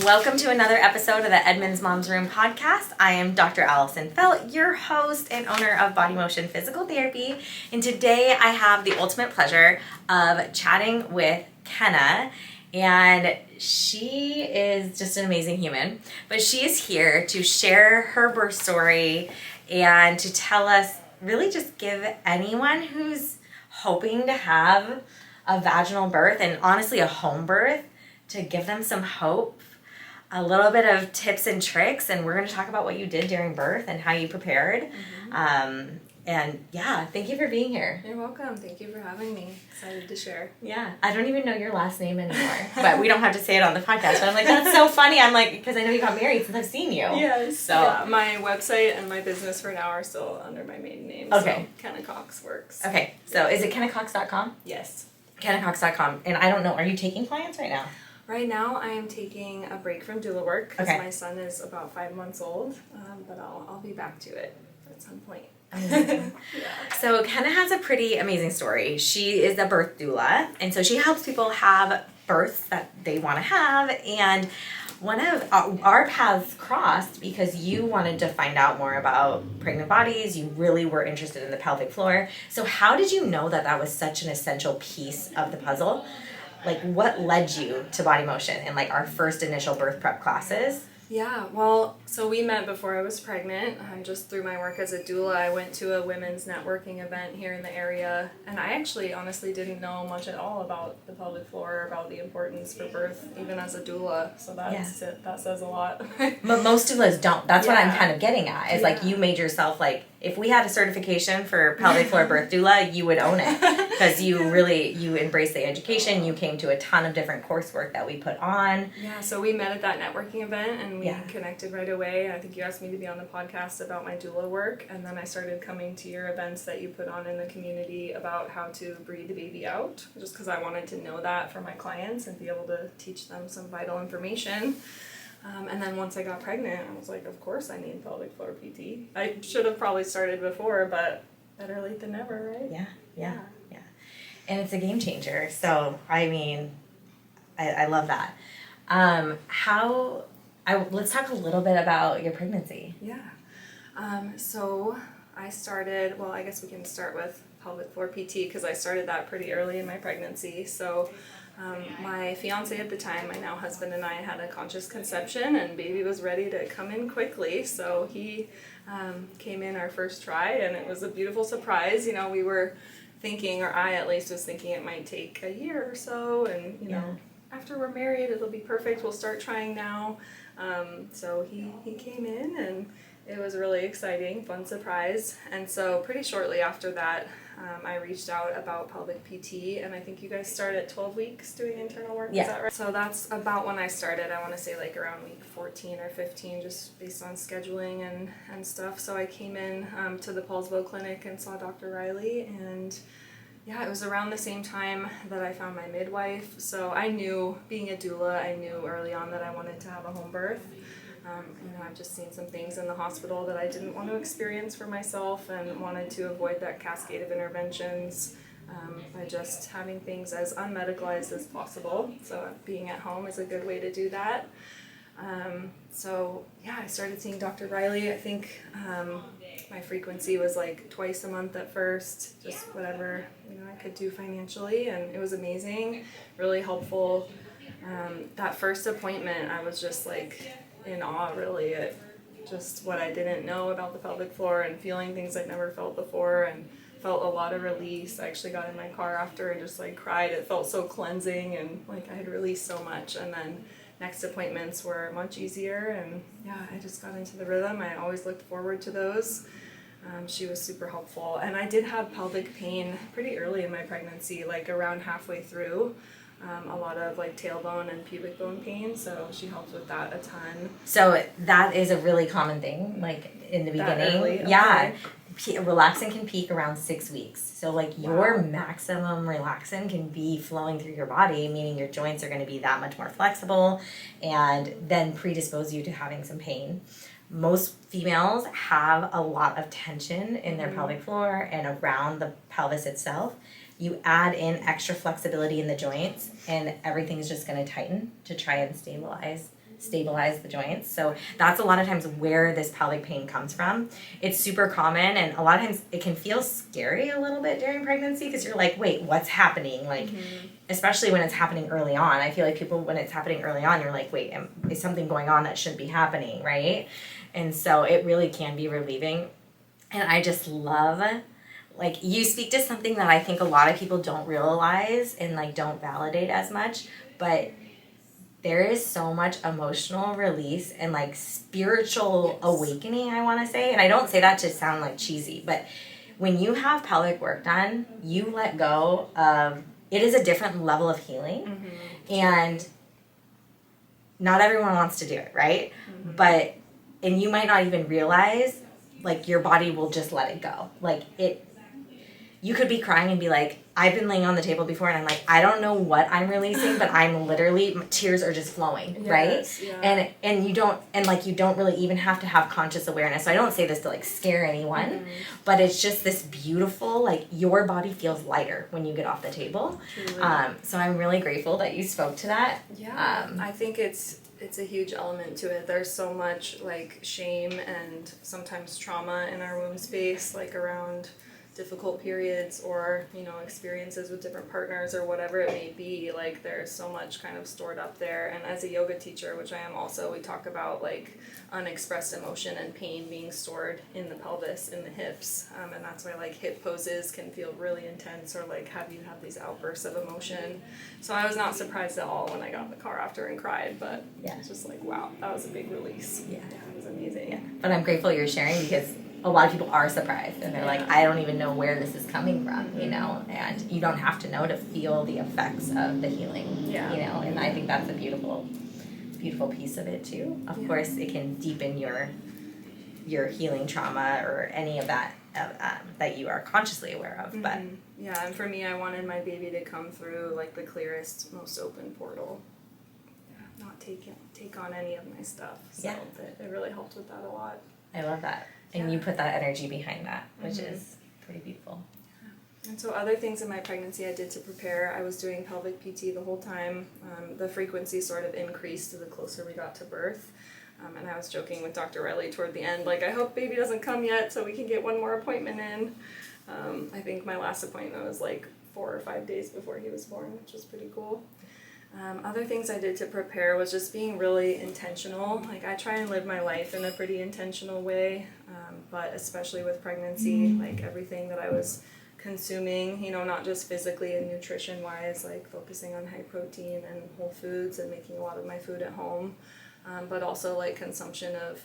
Welcome to another episode of the Edmonds Moms Room Podcast. I am Dr. Allison Feldt, your host and owner of Body Motion Physical Therapy. And today I have the ultimate pleasure of chatting with Kenna. And she is just an amazing human. But she is here to share her birth story and to tell us, really just give anyone who's hoping to have a vaginal birth and honestly a home birth, to give them some hope, a little bit of tips and tricks, and we're going to talk about what you did during birth and how you prepared. And yeah, thank you for being here. You're welcome. Thank you for having me. Excited to share. Yeah, I don't even know your last name anymore, but we don't have to say it on the podcast. But I'm like, that's so funny. I'm like, because I know you got married since I've seen you. Yes. So yeah, my website and my business for now are still under my maiden name. Okay. So Kenna Cox works. Okay. So is it KennaCox.com? Yes. KennaCox.com. And I don't know, are you taking clients right now? Right now, I am taking a break from doula work because Okay. my son is about 5 months old, but I'll be back to it at some point. Amazing. Yeah. So Kenna has a pretty amazing story. She is a birth doula, and so she helps people have births that they want to have. And one of our paths crossed because you wanted to find out more about pregnant bodies. You really were interested in the pelvic floor. So how did you know that that was such an essential piece of the puzzle? Like, what led you to Body Motion and like our first initial birth prep classes? Yeah, well, so we met before I was pregnant. Just through my work as a doula, I went to a women's networking event here in the area, and I actually honestly didn't know much at all about the pelvic floor, about the importance for birth, even as a doula. So that's it. That says a lot. But most doulas don't. That's what I'm Yeah. kind of getting at. Is like you made yourself like, if we had a certification for pelvic floor birth doula, you would own it because you embraced the education. You came to a ton of different coursework that we put on. Yeah, so we met at that networking event and we Yeah. connected right away. I think you asked me to be on the podcast about my doula work, and then I started coming to your events that you put on in the community about how to breathe the baby out, just because I wanted to know that for my clients and be able to teach them some vital information. And then once I got pregnant, I was like, of course I need pelvic floor PT. I should have probably started before, but better late than never, right? Yeah. And it's a game changer. So, I mean, I love that. Let's talk a little bit about your pregnancy. Yeah. So I started, well, I guess we can start with pelvic floor PT because I started that pretty early in my pregnancy. So my fiance at the time, my now husband, and I had a conscious conception, and baby was ready to come in quickly. So he came in our first try, and it was a beautiful surprise. You know, we were thinking, or I at least was thinking, it might take a year or so, and you know, after we're married, it'll be perfect. We'll start trying now. So he came in, and it was a really exciting, fun surprise. And so pretty shortly after that, I reached out about pelvic PT, and I think you guys start at 12 weeks doing internal work, Yeah. is that right? So that's about when I started. I want to say like around week 14 or 15, just based on scheduling and stuff. So I came in to the Paulsville Clinic and saw Dr. Riley, and yeah, it was around the same time that I found my midwife. So I knew, being a doula, I knew early on that I wanted to have a home birth. You know, I've just seen some things in the hospital that I didn't want to experience for myself and wanted to avoid that cascade of interventions by just having things as unmedicalized as possible. So being at home is a good way to do that. So yeah, I started seeing Dr. Riley. I think my frequency was like twice a month at first, just whatever I could do financially, and it was amazing, really helpful. That first appointment, I was just like in awe, really, at just what I didn't know about the pelvic floor and feeling things I'd never felt before, and felt a lot of release. I actually got in my car after and just like cried. It felt so cleansing, and like I had released so much. And then next appointments were much easier, and yeah, I just got into the rhythm. I always looked forward to those. She was super helpful, and I did have pelvic pain pretty early in my pregnancy, like around halfway through. A lot of like tailbone and pubic bone pain, so she helped with that a ton. So that is a really common thing, like in the beginning. Early, okay. Yeah. Relaxin can peak around 6 weeks. So like your maximum relaxin can be flowing through your body, meaning your joints are going to be that much more flexible and then predispose you to having some pain. Most females have a lot of tension in their pelvic floor and around the pelvis itself. You add in extra flexibility in the joints and everything is just going to tighten to try and stabilize stabilize the joints. So that's a lot of times where this pelvic pain comes from. It's super common, and a lot of times it can feel scary a little bit during pregnancy because you're like, wait, what's happening? Like, especially when it's happening early on. I feel like people, when it's happening early on, you're like, wait, is something going on that shouldn't be happening, right? And so it really can be relieving. And I just love, like, you speak to something that I think a lot of people don't realize and, like, don't validate as much, but there is so much emotional release and, like, spiritual awakening, I want to say. And I don't say that to sound, like, cheesy, but when you have pelvic work done, you let go of, it is a different level of healing. And not everyone wants to do it, right? But, and you might not even realize, like, your body will just let it go. Like, you could be crying and be like, I've been laying on the table before and I'm like, I don't know what I'm releasing, but I'm literally, tears are just flowing, right? Yeah. And you don't really even have to have conscious awareness. So I don't say this to, like, scare anyone, but it's just this beautiful, like, your body feels lighter when you get off the table. So I'm really grateful that you spoke to that. Yeah, I think it's a huge element to it. There's so much, like, shame and sometimes trauma in our womb space, like, around difficult periods or, you know, experiences with different partners or whatever it may be. Like, there's so much kind of stored up there. And as a yoga teacher, which I am also, we talk about, like, unexpressed emotion and pain being stored in the pelvis, in the hips, and that's why, like, hip poses can feel really intense or, like, have these outbursts of emotion. So I was not surprised at all when I got in the car after and cried, but it's just like, wow, that was a big release. Yeah, it was amazing. But I'm grateful you're sharing because a lot of people are surprised and they're like, I don't even know where this is coming from, you know, and you don't have to know to feel the effects of the healing, you know, and I think that's a beautiful piece of it too. Of course, it can deepen your healing trauma or any of that that you are consciously aware of, but yeah, and for me, I wanted my baby to come through, like, the clearest, most open portal, not take on any of my stuff, so it really helped with that a lot. I love that. And you put that energy behind that, which is pretty beautiful. And so other things in my pregnancy I did to prepare, I was doing pelvic PT the whole time. The frequency sort of increased the closer we got to birth. And I was joking with Dr. Riley toward the end, like, I hope baby doesn't come yet so we can get one more appointment in. I think my last appointment was like 4 or 5 days before he was born, which was pretty cool. Other things I did to prepare was just being really intentional. Like, I try and live my life in a pretty intentional way, but especially with pregnancy, like, everything that I was consuming, you know, not just physically and nutrition-wise, like focusing on high protein and whole foods and making a lot of my food at home, but also, like, consumption of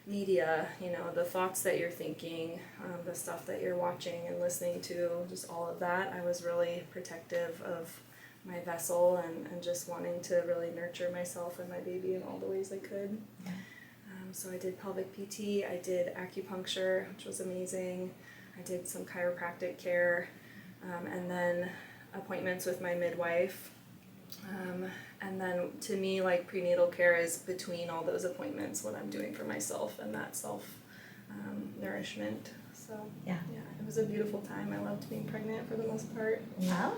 media, you know, the thoughts that you're thinking, the stuff that you're watching and listening to, just all of that. I was really protective of my vessel and just wanting to really nurture myself and my baby in all the ways I could. So I did pelvic PT, I did acupuncture, which was amazing. I did some chiropractic care, and then appointments with my midwife. And then to me, like, prenatal care is between all those appointments, what I'm doing for myself and that self-nourishment. So yeah, it was a beautiful time. I loved being pregnant for the most part. Wow.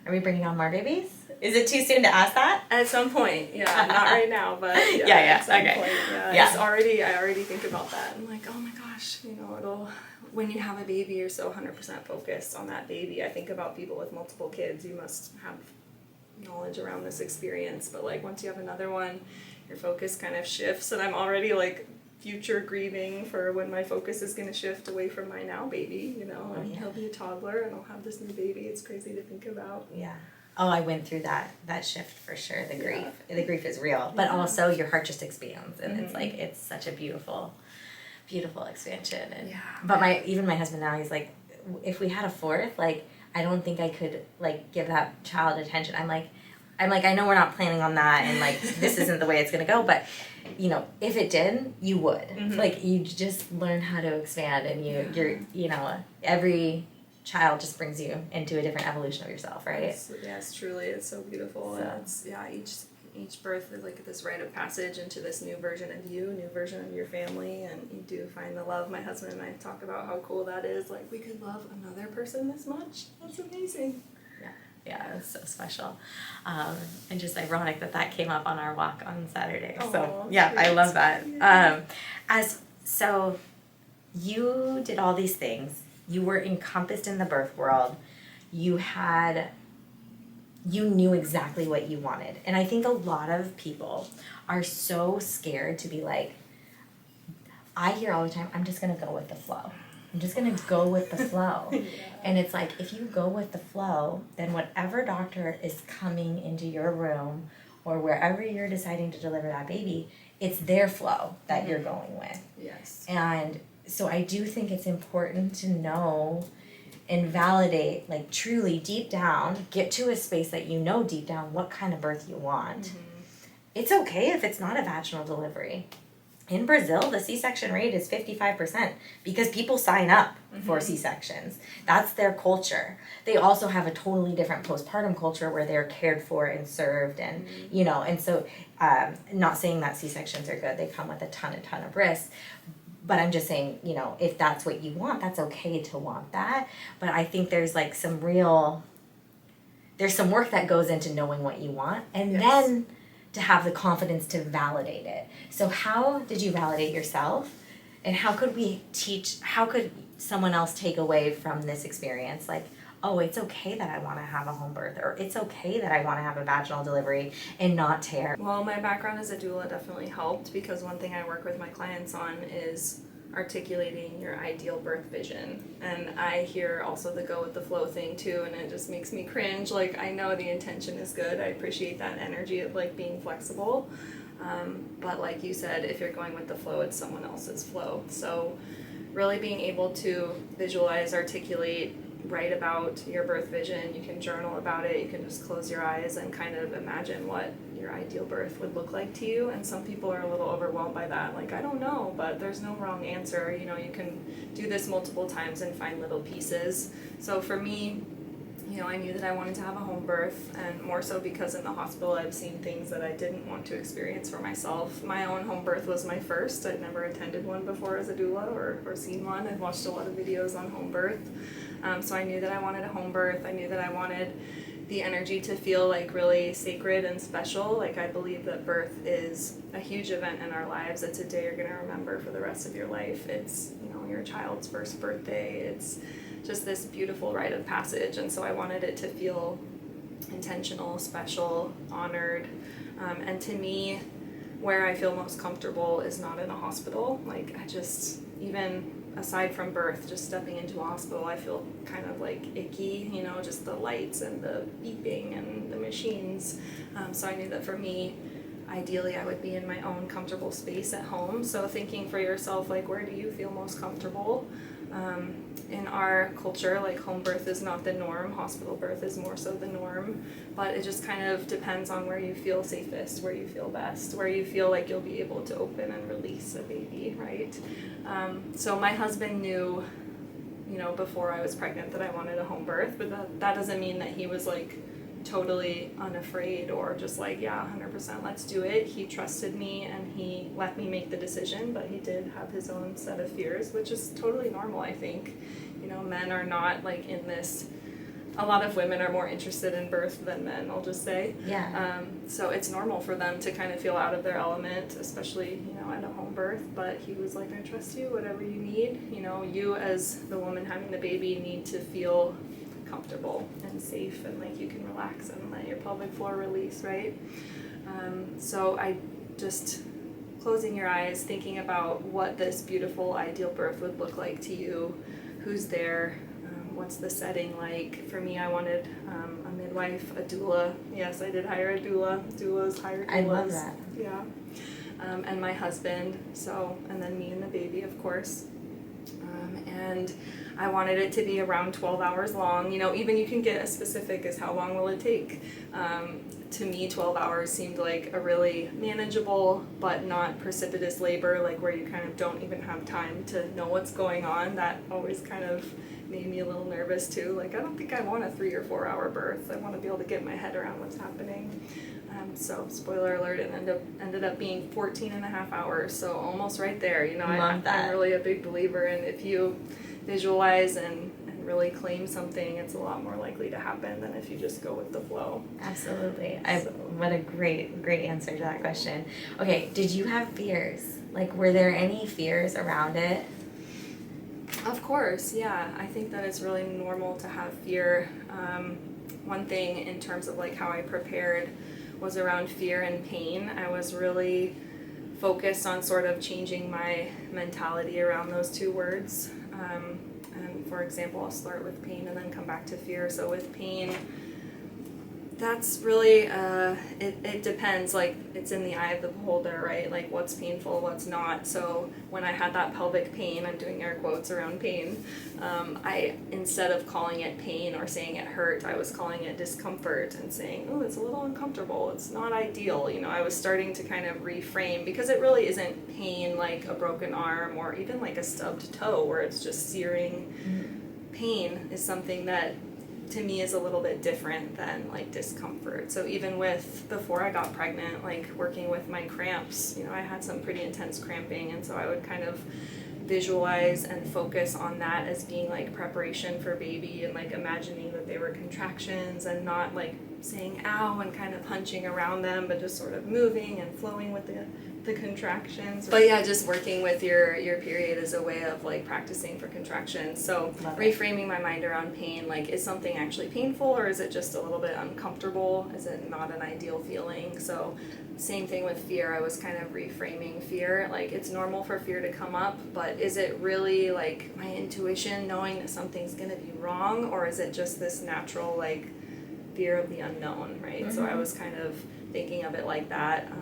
Are we bringing on more babies? Is it too soon to ask that? At some point, yeah. Not right now, but at some point, It's already, I already think about that. I'm like, oh my gosh, you know, when you have a baby, you're so 100% focused on that baby. I think about people with multiple kids. You must have knowledge around this experience, but, like, once you have another one, your focus kind of shifts, and I'm already, like, future grieving for when my focus is going to shift away from my now baby, you know, and he'll be a toddler and I'll have this new baby. It's crazy to think about. Yeah. Oh, I went through that shift for sure. The grief is real, but also your heart just expands, and it's like, it's such a beautiful expansion. And but even my husband now, he's like, if we had a fourth, like, I don't think I could, like, give that child attention. I'm like, I know we're not planning on that, and, like, this isn't the way it's gonna go, but, you know, if it did, you would. Like, you just learn how to expand, and you're, you know, every child just brings you into a different evolution of yourself, right? Yes, truly, it's so beautiful. So. And it's, each birth is like this rite of passage into this new version of you, new version of your family, and you do find the love. My husband and I talk about how cool that is. Like, we could love another person this much. That's amazing. Yeah, it's so special. And just ironic that came up on our walk on Saturday. Oh, so yeah, sweet. I love that. Yeah. So you did all these things. You were encompassed in the birth world. You knew exactly what you wanted. And I think a lot of people are so scared to be like, I hear all the time, I'm just going to go with the flow. I'm just going to go with the flow. Yeah. And it's like, if you go with the flow, then whatever doctor is coming into your room or wherever you're deciding to deliver that baby, it's their flow that you're going with. Yes. And so I do think it's important to know and validate, like truly deep down, get to a space that you know deep down what kind of birth you want. Mm-hmm. It's okay if it's not a vaginal delivery. In Brazil, the C-section rate is 55% because people sign up for C-sections. That's their culture. They also have a totally different postpartum culture where they're cared for and served and, and so not saying that C-sections are good. They come with a ton of risks. But I'm just saying, if that's what you want, that's okay to want that. But I think there's like there's some work that goes into knowing what you want. And then to have the confidence to validate it. So how did you validate yourself? And how could someone else take away from this experience? Like, oh, it's okay that I want to have a home birth, or it's okay that I want to have a vaginal delivery and not tear. Well, my background as a doula definitely helped because one thing I work with my clients on is articulating your ideal birth vision. And I hear also the go with the flow thing too, and it just makes me cringe. Like, I know the intention is good. I appreciate that energy of like being flexible. But like you said, if you're going with the flow, it's someone else's flow. So really being able to visualize, articulate, write about your birth vision. You can journal about it. You can just close your eyes and kind of imagine what your ideal birth would look like to you. And some people are a little overwhelmed by that. Like, I don't know, but there's no wrong answer. You can do this multiple times and find little pieces. So for me, I knew that I wanted to have a home birth, and more so because in the hospital I've seen things that I didn't want to experience for myself. My own home birth was my first. I'd never attended one before as a doula or seen one. I'd watched a lot of videos on home birth. So I knew that I wanted a home birth. I knew that I wanted the energy to feel like really sacred and special. Like, I believe that birth is a huge event in our lives. It's a day you're going to remember for the rest of your life. It's, your child's first birthday. It's just this beautiful rite of passage. And so I wanted it to feel intentional, special, honored. And to me, where I feel most comfortable is not in a hospital. Like, even aside from birth, just stepping into a hospital, I feel kind of like icky, just the lights and the beeping and the machines. So I knew that for me, ideally I would be in my own comfortable space at home. So thinking for yourself, like, where do you feel most comfortable? In our culture, like, home birth is not the norm. Hospital birth is more so the norm. But it just kind of depends on where you feel safest, where you feel best, where you feel like you'll be able to open and release a baby, right? So my husband knew, before I was pregnant that I wanted a home birth, but that doesn't mean that he was like totally unafraid or just like, yeah, 100% let's do it. He trusted me and he let me make the decision, but he did have his own set of fears, which is totally normal, I think. Men are not like in this, a lot of women are more interested in birth than men, I'll just say. Yeah. So it's normal for them to kind of feel out of their element, especially, at a home birth. But he was like, I trust you, whatever you need. You as the woman having the baby need to feel comfortable and safe and like you can relax and let your pelvic floor release, right? So I just, closing your eyes, thinking about what this beautiful ideal birth would look like to you, who's there, what's the setting like. For me, I wanted a midwife, a doula. Yes, I did hire a doula. Doulas hire doulas. I love that. Yeah. And my husband, and then me and the baby, of course. And I wanted it to be around 12 hours long. Even you can get as specific as how long will it take. To me, 12 hours seemed like a really manageable but not precipitous labor, like where you kind of don't even have time to know what's going on. That always kind of made me a little nervous too. Like, I don't think I want a 3 or 4 hour birth. I want to be able to get my head around what's happening. So spoiler alert, it ended up being 14 and a half hours, so almost right there. I'm really a big believer in if you visualize and really claim something, it's a lot more likely to happen than if you just go with the flow. Absolutely. What a great answer to that question. Okay, did you have fears? Like, were there any fears around it? Of course, yeah. I think that it's really normal to have fear. One thing in terms of like how I prepared was around fear and pain. I was really focused on sort of changing my mentality around those two words. And for example, I'll start with pain and then come back to fear. So with pain, that's really, it depends, like, it's in the eye of the beholder, right? Like, what's painful, what's not. So when I had that pelvic pain, I'm doing air quotes around pain, I, instead of calling it pain or saying it hurt, I was calling it discomfort and saying, oh, it's a little uncomfortable, it's not ideal. You know, I was starting to kind of reframe, because it really isn't pain like a broken arm or even like a stubbed toe where it's just searing. Pain is something that to me is a little bit different than like discomfort. So even with, before I got pregnant, like working with my cramps, you know, I had some pretty intense cramping, and so I would kind of visualize and focus on that as being like preparation for baby, and like imagining that they were contractions and not like saying ow and kind of punching around them, but just sort of moving and flowing with the contractions. But yeah, just working with your period as a way of like practicing for contractions. So reframing my mind around pain, like, is something actually painful, or is it just a little bit uncomfortable? Is it not an ideal feeling? So same thing with fear. I was kind of reframing fear. Like, it's normal for fear to come up, but is it really like my intuition knowing that something's gonna be wrong, or is it just this natural like fear of the unknown, right? So I was kind of thinking of it like that.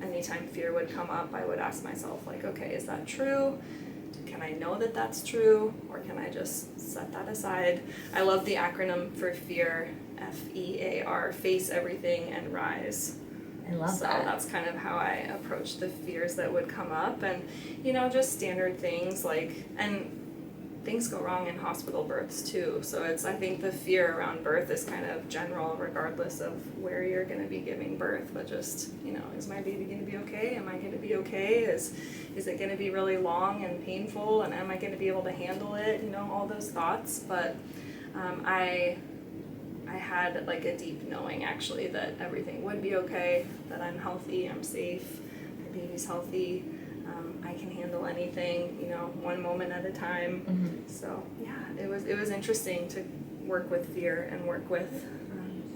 Anytime fear would come up, I would ask myself, like, okay, is that true? Can I know that that's true, or can I just set that aside? I love the acronym for fear, FEAR, face everything and rise. I love so that. So that's kind of how I approach the fears that would come up, and, you know, just standard things like, and things go wrong in hospital births too. So it's, I think the fear around birth is kind of general regardless of where you're going to be giving birth, but just, you know, is my baby going to be okay? Am I going to be okay? Is it going to be really long and painful, and am I going to be able to handle it? You know, all those thoughts. But I had like a deep knowing actually that everything would be okay, that I'm healthy, I'm safe, my baby's healthy. I can handle anything, you know, one moment at a time. So yeah, it was interesting to work with fear and work with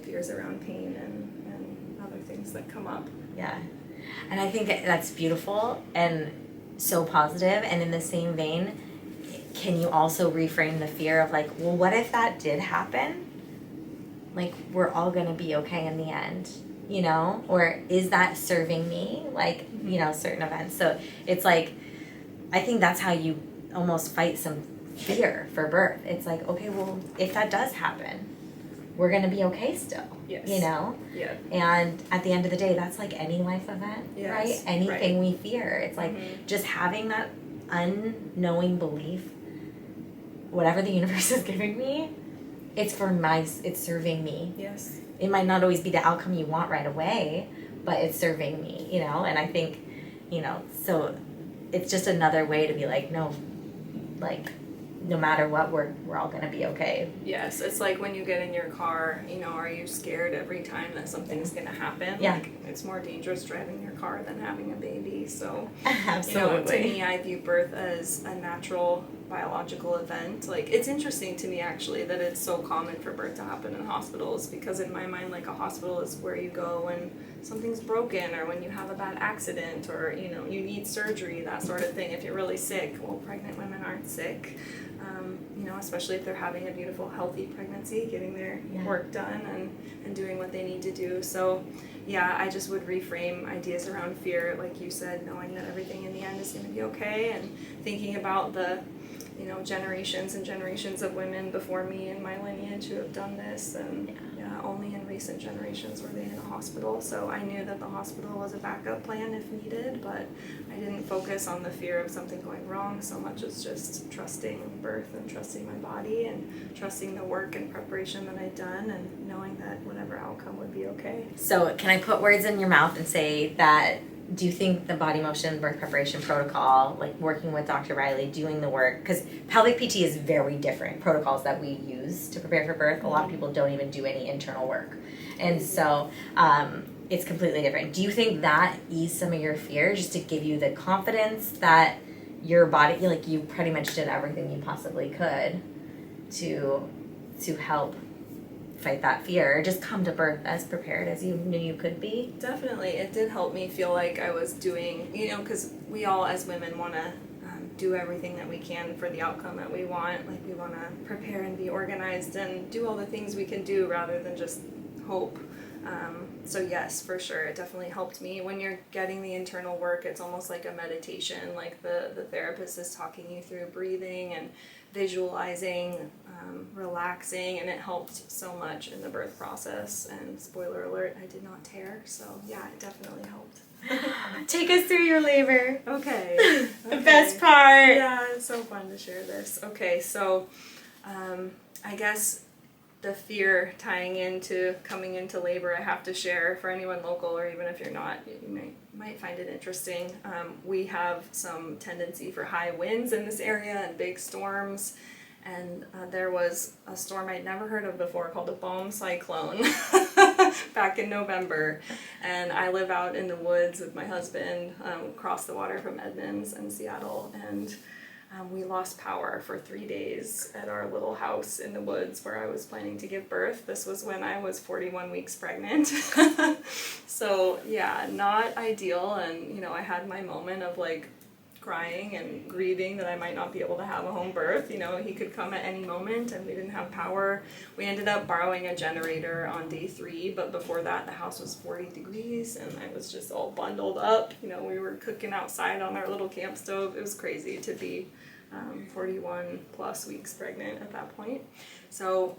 fears around pain and other things that come up. Yeah, and I think that's beautiful and so positive. And in the same vein, can you also reframe the fear of like, well, what if that did happen? Like, we're all gonna be okay in the end. You know, or is that serving me? Like, you know, certain events. So it's like, I think that's how you almost fight some fear for birth. It's like, okay, well, if that does happen, we're going to be okay still. Yes. You know? Yeah. And at the end of the day, that's like any life event, right? Anything we fear. It's like just having that unknowing belief, whatever the universe is giving me, it's serving me. Yes. It might not always be the outcome you want right away, but it's serving me, you know? And I think, you know, so it's just another way to be like, no, like, no matter what, we're all going to be okay. Yes, it's like when you get in your car, you know, are you scared every time that something's going to happen? Yeah. Like, it's more dangerous driving your car than having a baby. So, Absolutely. You know, to me, I view birth as a natural biological event. Like, it's interesting to me, actually, that it's so common for birth to happen in hospitals, because in my mind, like, a hospital is where you go when something's broken, or when you have a bad accident, or, you know, you need surgery, that sort of thing. If you're really sick, well, pregnant women aren't sick. You know, especially if they're having a beautiful, healthy pregnancy, getting their work done and doing what they need to do. So, yeah, I just would reframe ideas around fear, like you said, knowing that everything in the end is going to be okay, and thinking about the, you know, generations and generations of women before me in my lineage who have done this, and only in recent generations were they in a hospital. So I knew that the hospital was a backup plan if needed, but I didn't focus on the fear of something going wrong so much as just trusting birth and trusting my body and trusting the work and preparation that I'd done, and knowing that whatever outcome would be okay. So can I put words in your mouth and say that do you think the body motion birth preparation protocol, like working with Dr. Riley, doing the work, because pelvic PT is very different protocols that we use to prepare for birth. A lot of people don't even do any internal work. And so it's completely different. Do you think that eased some of your fear just to give you the confidence that your body, like you pretty much did everything you possibly could to help fight that fear, or just come to birth as prepared as you knew you could be? Definitely. It did help me feel like I was doing, because we all as women want to do everything that we can for the outcome that we want. Like we want to prepare and be organized and do all the things we can do rather than just hope. So yes, for sure, it definitely helped me. When you're getting the internal work, it's almost like a meditation. Like the therapist is talking you through breathing and visualizing, relaxing, and it helped so much in the birth process. And spoiler alert, I did not tear, so yeah, it definitely helped. Take us through your labor. Okay. The best part. Yeah, it's so fun to share this. Okay, so I guess the fear tying into coming into labor, I have to share for anyone local, or even if you're not, you might find it interesting. We have some tendency for high winds in this area and big storms. And there was a storm I'd never heard of before called a Bomb Cyclone back in November. And I live out in the woods with my husband, across the water from Edmonds and Seattle. And we lost power for 3 days at our little house in the woods where I was planning to give birth. This was when I was 41 weeks pregnant. So yeah, not ideal. And, I had my moment of like crying and grieving that I might not be able to have a home birth. He could come at any moment and we didn't have power. We ended up borrowing a generator on day 3, but before that the house was 40 degrees and I was just all bundled up. We were cooking outside on our little camp stove. It was crazy to be 41 plus weeks pregnant at that point. So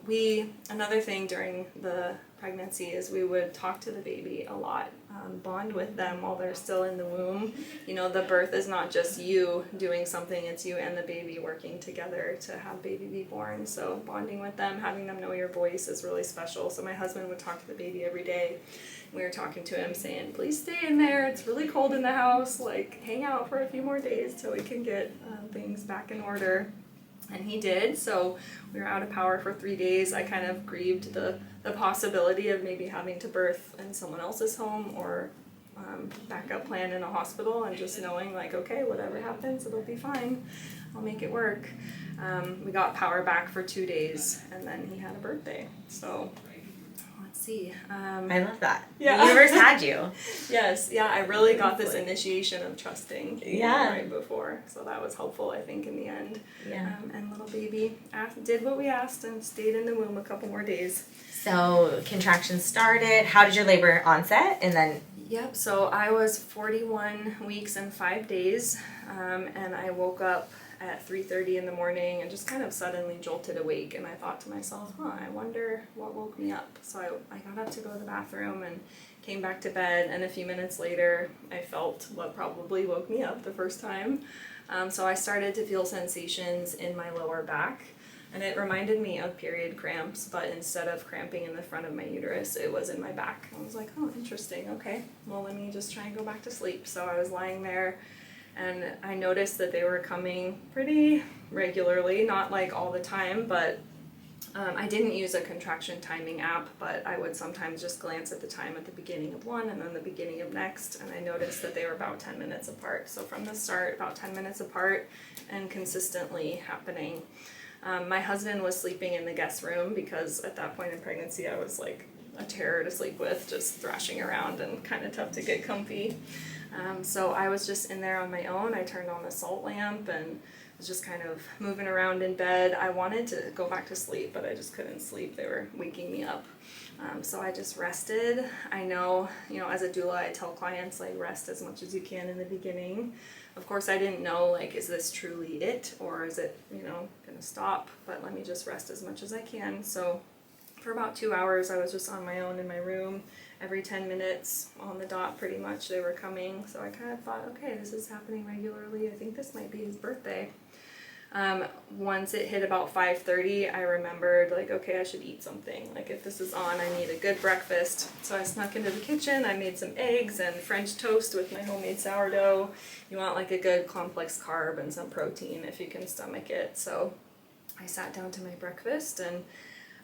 another thing during the pregnancy is we would talk to the baby a lot, bond with them while they're still in the womb. The birth is not just you doing something, it's you and the baby working together to have baby be born. So bonding with them, having them know your voice is really special. So my husband would talk to the baby every day. We were talking to him saying, please stay in there, it's really cold in the house, like hang out for a few more days till we can get things back in order. And he did. So we were out of power for 3 days. I kind of grieved the possibility of maybe having to birth in someone else's home or backup plan in a hospital, and just knowing like, okay, whatever happens, it'll be fine. I'll make it work. We got power back for 2 days and then he had a birthday. So let's see. I love that. Yeah. The universe had you. Yes. Yeah. I really got this initiation of trusting. Yeah. Right before. So that was helpful, I think, in the end. Yeah. And little baby did what we asked and stayed in the womb a couple more days. So contractions started. How did your labor onset? And then Yep, so I was 41 weeks and 5 days, and I woke up at 3:30 in the morning and just kind of suddenly jolted awake, and I thought to myself, I wonder what woke me up. So I got up to go to the bathroom and came back to bed, and a few minutes later I felt what probably woke me up the first time. So I started to feel sensations in my lower back. And it reminded me of period cramps, but instead of cramping in the front of my uterus, it was in my back. I was like, oh, interesting, okay. Well, let me just try and go back to sleep. So I was lying there, and I noticed that they were coming pretty regularly, not like all the time, but I didn't use a contraction timing app, but I would sometimes just glance at the time at the beginning of one and then the beginning of next, and I noticed that they were about 10 minutes apart. So from the start, about 10 minutes apart and consistently happening. My husband was sleeping in the guest room because at that point in pregnancy I was like a terror to sleep with, just thrashing around and kind of tough to get comfy. So I was just in there on my own. I turned on the salt lamp and was just kind of moving around in bed. I wanted to go back to sleep, but I just couldn't sleep. They were waking me up. So I just rested. I know, as a doula, I tell clients, like, rest as much as you can in the beginning. Of course, I didn't know, like, is this truly it, or is it, gonna stop? But let me just rest as much as I can. So for about 2 hours, I was just on my own in my room. Every 10 minutes on the dot, pretty much, they were coming. So I kind of thought, okay, this is happening regularly. I think this might be his birthday. Once it hit about 5:30, I remembered, like, okay, I should eat something. Like, if this is on, I need a good breakfast. So I snuck into the kitchen. I made some eggs and French toast with my homemade sourdough. You want, like, a good complex carb and some protein if you can stomach it. So I sat down to my breakfast, and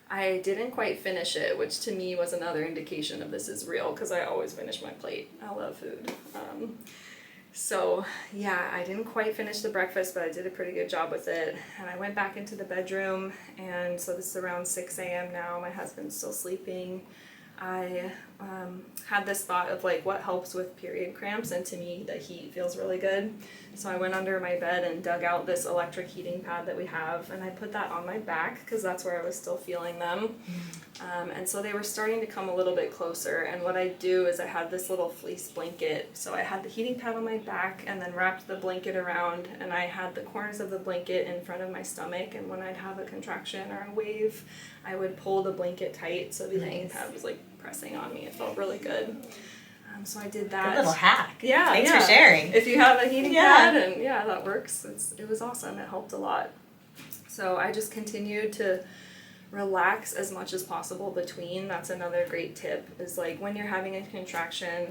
I didn't quite finish it, which to me was another indication of this is real, because I always finish my plate. I love food. So yeah, I didn't quite finish the breakfast, but I did a pretty good job with it. And I went back into the bedroom, and so this is around 6 a.m. now. My husband's still sleeping. I had this thought of, like, what helps with period cramps, and to me the heat feels really good. So I went under my bed and dug out this electric heating pad that we have, and I put that on my back because that's where I was still feeling them. And so they were starting to come a little bit closer, and what I do is I had this little fleece blanket. So I had the heating pad on my back and then wrapped the blanket around, and I had the corners of the blanket in front of my stomach, and when I'd have a contraction or a wave, I would pull the blanket tight so the heating pad was, like, pressing on me. It felt really good. So I did that. Good little hack. Yeah. Thanks for sharing. If you have a heating pad, and that works. It was awesome. It helped a lot. So I just continued to relax as much as possible between. That's another great tip, is, like, when you're having a contraction,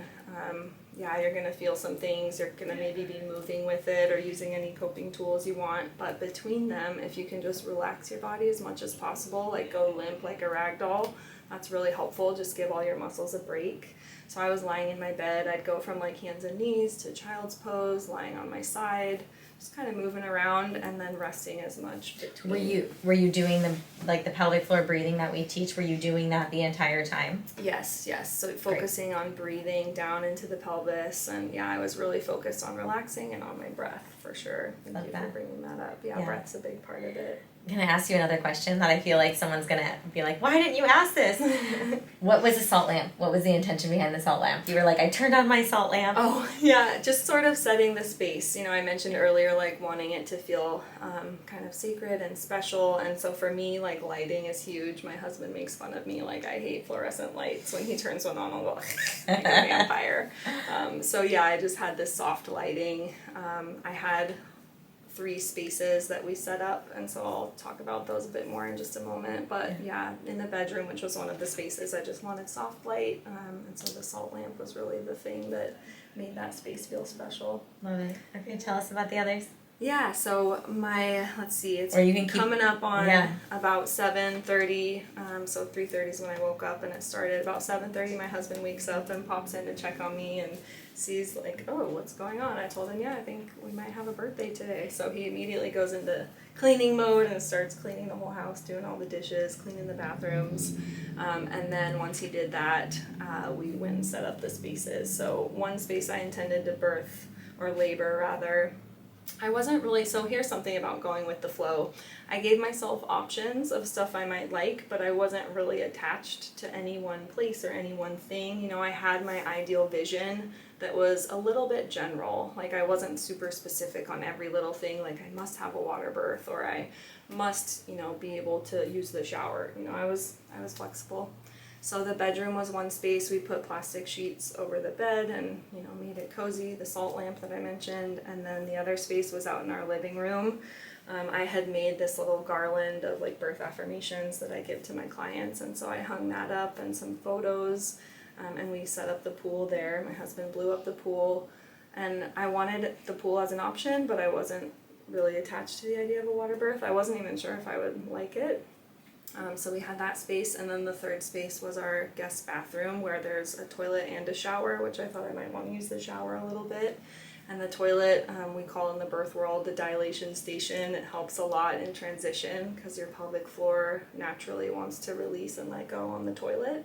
you're going to feel some things. You're going to maybe be moving with it or using any coping tools you want. But between them, if you can just relax your body as much as possible, like go limp like a rag doll, that's really helpful. Just give all your muscles a break. So I was lying in my bed. I'd go from, like, hands and knees to child's pose, lying on my side, just kind of moving around, and then resting as much between. Were you doing the pelvic floor breathing that we teach? Were you doing that the entire time? Yes. So focusing on breathing down into the pelvis, and I was really focused on relaxing and on my breath for sure. Thank you for bringing that up. Yeah, breath's a big part of it. I'm going to ask you another question that I feel like someone's going to be like, why didn't you ask this? What was a salt lamp? What was the intention behind the salt lamp? You were like, I turned on my salt lamp. Oh, yeah, just sort of setting the space. I mentioned earlier, like, wanting it to feel kind of sacred and special. And so for me, like, lighting is huge. My husband makes fun of me. Like, I hate fluorescent lights. When he turns one on, I'll go like a vampire. I just had this soft lighting. I had 3 spaces that we set up, and so I'll talk about those a bit more in just a moment. But in the bedroom, which was one of the spaces, I just wanted soft light, and so the salt lamp was really the thing that made that space feel special. Love it. Okay, tell us about the others. Yeah, so it's coming up on about 7:30, so 3:30 is when I woke up, and it started about 7:30. My husband wakes up and pops in to check on me and sees, like, oh, what's going on? I told him, I think we might have a birthday today. So he immediately goes into cleaning mode and starts cleaning the whole house, doing all the dishes, cleaning the bathrooms. And then once he did that, we went and set up the spaces. So one space I intended to birth, or labor rather. I wasn't really, so here's something about going with the flow. I gave myself options of stuff I might like, but I wasn't really attached to any one place or any one thing. I had my ideal vision that was a little bit general. Like, I wasn't super specific on every little thing, like I must have a water birth, or I must, be able to use the shower. I was flexible. So the bedroom was one space. We put plastic sheets over the bed and, made it cozy, the salt lamp that I mentioned. And then the other space was out in our living room. I had made this little garland of, like, birth affirmations that I give to my clients. And so I hung that up, and some photos, and we set up the pool there. My husband blew up the pool, and I wanted the pool as an option, but I wasn't really attached to the idea of a water birth. I wasn't even sure if I would like it. So we had that space, and then the third space was our guest bathroom, where there's a toilet and a shower, which I thought I might want to use the shower a little bit. And the toilet, we call in the birth world the dilation station. It helps a lot in transition because your pelvic floor naturally wants to release and let go on the toilet.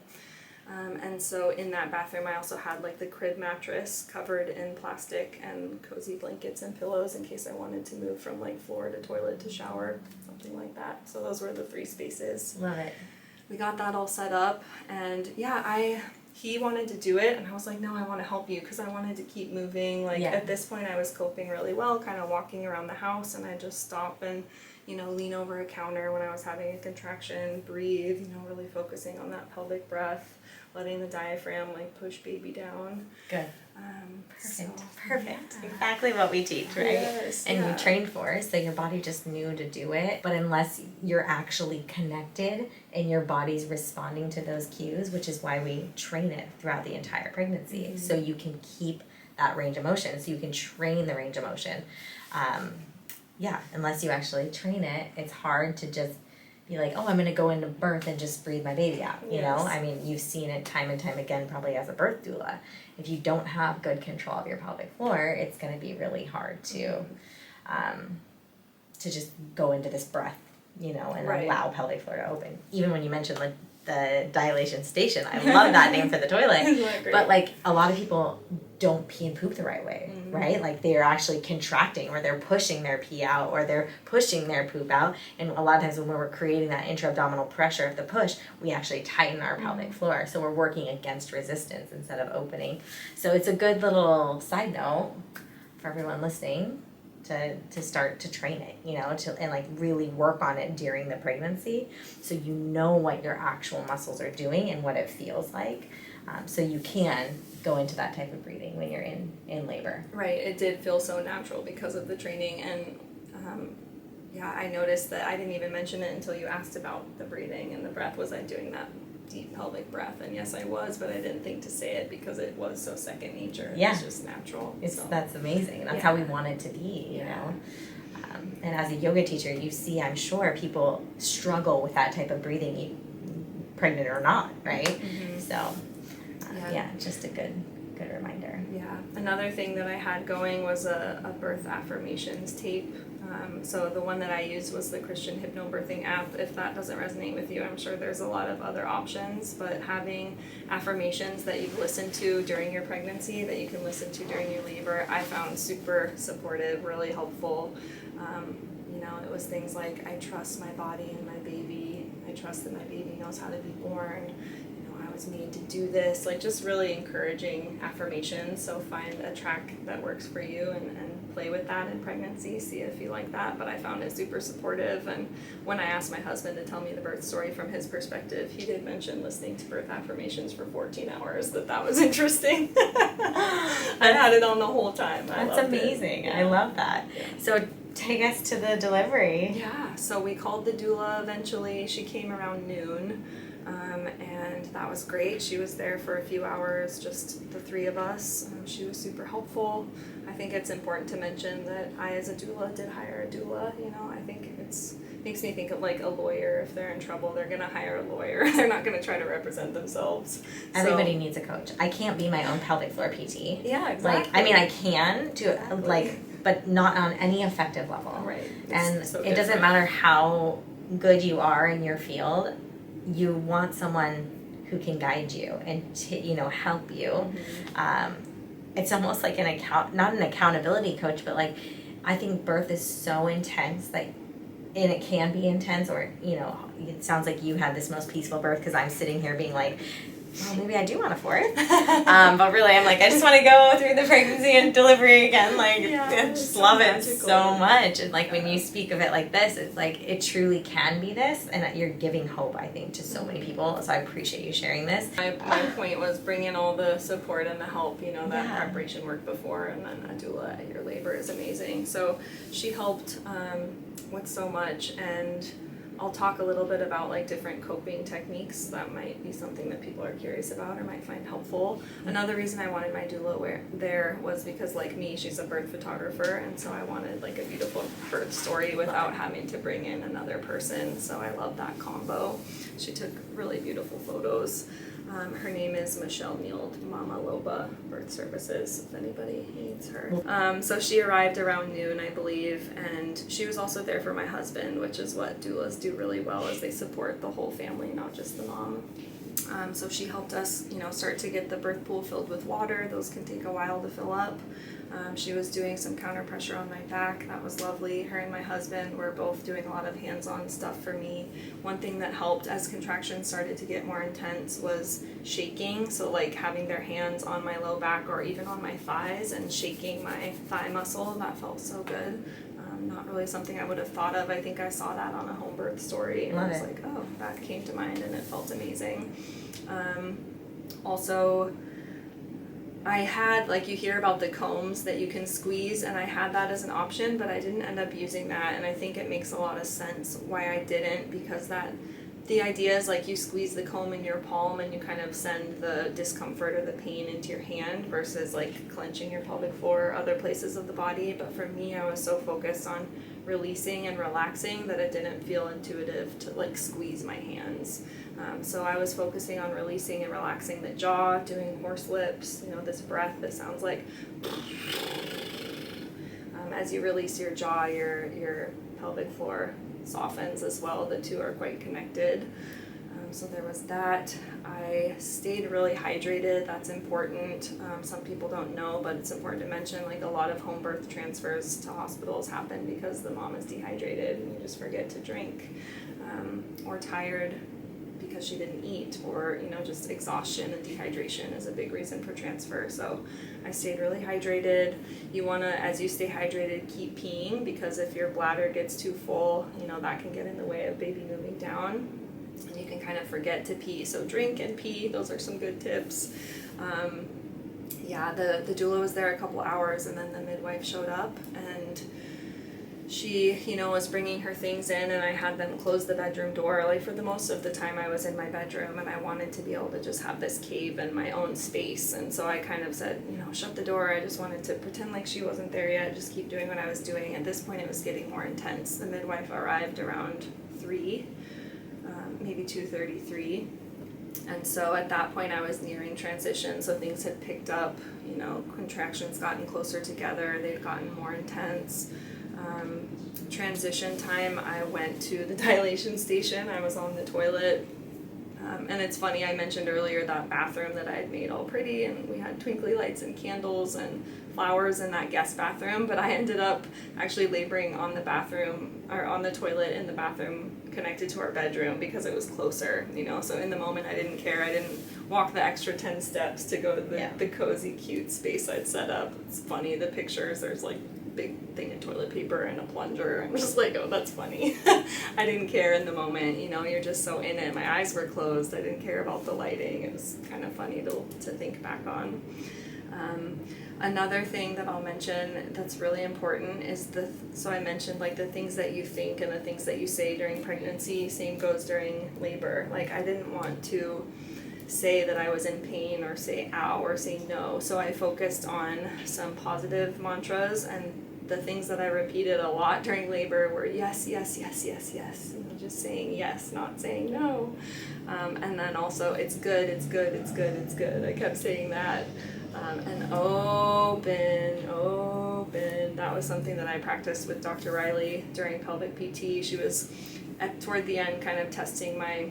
And so in that bathroom, I also had, like, the crib mattress covered in plastic and cozy blankets and pillows in case I wanted to move from, like, floor to toilet to shower, something like that. So those were the 3 spaces. Love it. We got that all set up, and he wanted to do it, and I was like, no, I want to help you, because I wanted to keep moving. Like, at this point, I was coping really well, kind of walking around the house, and I just stop and, lean over a counter when I was having a contraction, breathe, really focusing on that pelvic breath, letting the diaphragm, like, push baby down. Good. Perfect. Yeah. Exactly what we teach, right? Yes, and you trained for, so your body just knew to do it. But unless you're actually connected and your body's responding to those cues, which is why we train it throughout the entire pregnancy, so you can keep that range of motion, so you can train the range of motion. Unless you actually train it, it's hard to just be like, oh, I'm going to go into birth and just breathe my baby out, you know? I mean, you've seen it time and time again, probably as a birth doula. If you don't have good control of your pelvic floor, it's going to be really hard to just go into this breath, you know, and allow pelvic floor to open. Even when you mentioned the dilation station, I love that name for the toilet. But like a lot of people don't pee and poop the right way, right? Like they're actually contracting, or they're pushing their pee out, or they're pushing their poop out. And a lot of times when we're creating that intra-abdominal pressure of the push, we actually tighten our pelvic floor. So we're working against resistance instead of opening. So it's a good little side note for everyone listening to start to train it, you know, and like really work on it during the pregnancy, so you know what your actual muscles are doing and what it feels like, so you can go into that type of breathing when you're in labor. Right. It did feel so natural because of the training, and I noticed that I didn't even mention it until you asked about the breathing and the breath. Was I doing that deep pelvic breath? And yes, I was, but I didn't think to say it because it was so second nature. Yeah. It's just natural. That's amazing. That's how we want it to be, you know. And as a yoga teacher, you see, I'm sure people struggle with that type of breathing, pregnant or not, right? So just a good reminder. Yeah. Another thing that I had going was a birth affirmations tape. So the one that I used was the Christian Hypnobirthing app. If that doesn't resonate with you, I'm sure there's a lot of other options, but having affirmations that you've listened to during your pregnancy, that you can listen to during your labor, I found super supportive, really helpful. You know, it was things like, I trust my body and my baby. I trust that my baby knows how to be born. I was made to do this, like just really encouraging affirmations. So find a track that works for you and play with that in pregnancy, see if you like that. But I found it super supportive, and when I asked my husband to tell me the birth story from his perspective, he did mention listening to birth affirmations for 14 hours, that was interesting. I had it on the whole time. That's amazing. I love that. Yeah. So take us to the delivery. Yeah, so we called the doula eventually. She came around noon. And that was great. She was there for a few hours, just the three of us. She was super helpful. I think it's important to mention that I, as a doula, did hire a doula. You know, I think makes me think of like a lawyer. If they're in trouble, they're going to hire a lawyer. They're not going to try to represent themselves. Everybody needs a coach. I can't be my own pelvic floor PT. Yeah, exactly. Like, I mean, I can but not on any effective level. Right. And it doesn't matter how good you are in your field. You want someone who can guide you and help you. It's almost like not an accountability coach, but like, I think birth is so intense, like, and it can be intense, or it sounds like you had this most peaceful birth, because I'm sitting here being like, well, maybe I do want a fourth. But really, I'm like, I just want to go through the pregnancy and delivery again. Like, I just love it so much. And like, when you speak of it like this, it's like, it truly can be this. And you're giving hope, I think, to so many people. So I appreciate you sharing this. My point was bringing all the support and the help, that preparation work before. And then a doula at your labor is amazing. So she helped with so much. And I'll talk a little bit about like different coping techniques that might be something that people are curious about or might find helpful. Another reason I wanted my doula there was because, like me, she's a birth photographer, and so I wanted like a beautiful birth story without having to bring in another person. So I love that combo. She took really beautiful photos. Her name is Michelle Neild, Mama Loba Birth Services, if anybody needs her. So she arrived around noon, I believe, and she was also there for my husband, which is what doulas do really well, is they support the whole family, not just the mom. So she helped us, start to get the birth pool filled with water. Those can take a while to fill up. She was doing some counter pressure on my back. That was lovely. Her and my husband were both doing a lot of hands-on stuff for me. One thing that helped as contractions started to get more intense was shaking. So like having their hands on my low back or even on my thighs and shaking my thigh muscle. That felt so good. Not really something I would have thought of. I think I saw that on a home birth story, and I was like, oh, that came to mind, and it felt amazing. Also, I had, like, you hear about the combs that you can squeeze, and I had that as an option, but I didn't end up using that, and I think it makes a lot of sense why I didn't, because the idea is, like, you squeeze the comb in your palm and you kind of send the discomfort or the pain into your hand versus, like, clenching your pelvic floor or other places of the body. But for me, I was so focused on releasing and relaxing that it didn't feel intuitive to, like, squeeze my hands. So I was focusing on releasing and relaxing the jaw, doing horse lips, this breath that sounds like as you release your jaw, your pelvic floor softens as well. The two are quite connected. So there was that. I stayed really hydrated. That's important. Some people don't know, but it's important to mention, like, a lot of home birth transfers to hospitals happen because the mom is dehydrated and you just forget to drink, or tired because she didn't eat, or just exhaustion and dehydration is a big reason for transfer. So I stayed really hydrated. You want to, as you stay hydrated, keep peeing, because if your bladder gets too full, that can get in the way of baby moving down, and you can kind of forget to pee. So drink and pee. Those are some good tips. The doula was there a couple hours, and then the midwife showed up, and she, was bringing her things in, and I had them close the bedroom door. Like, for the most of the time I was in my bedroom, and I wanted to be able to just have this cave and my own space. And so I kind of said, shut the door. I just wanted to pretend like she wasn't there yet, just keep doing what I was doing. At this point, it was getting more intense. The midwife arrived around 3, maybe 2:33. And so at that point I was nearing transition, so things had picked up, contractions gotten closer together, they'd gotten more intense. Transition time, I went to the dilation station. I was on the toilet, and it's funny, I mentioned earlier that bathroom that I had made all pretty, and we had twinkly lights and candles and flowers in that guest bathroom, but I ended up actually laboring on the bathroom, or on the toilet in the bathroom connected to our bedroom, because it was closer, so in the moment I didn't care. I didn't walk the extra 10 steps to go to the cozy, cute space I'd set up. It's funny, the pictures, there's like big thing of toilet paper and a plunger. I'm just like, oh, that's funny. I didn't care in the moment, you're just so in it. My eyes were closed. I didn't care about the lighting. It was kind of funny to think back on. Another thing that I'll mention that's really important is so I mentioned, like, the things that you think and the things that you say during pregnancy. Same goes during labor. Like, I didn't want to say that I was in pain or say ow or say no. So I focused on some positive mantras, and the things that I repeated a lot during labor were yes, yes, yes, yes, yes. And just saying yes, not saying no. And then also, it's good, it's good, it's good, it's good. I kept saying that. And open, open. That was something that I practiced with Dr. Riley during pelvic PT. She was, toward the end, kind of testing my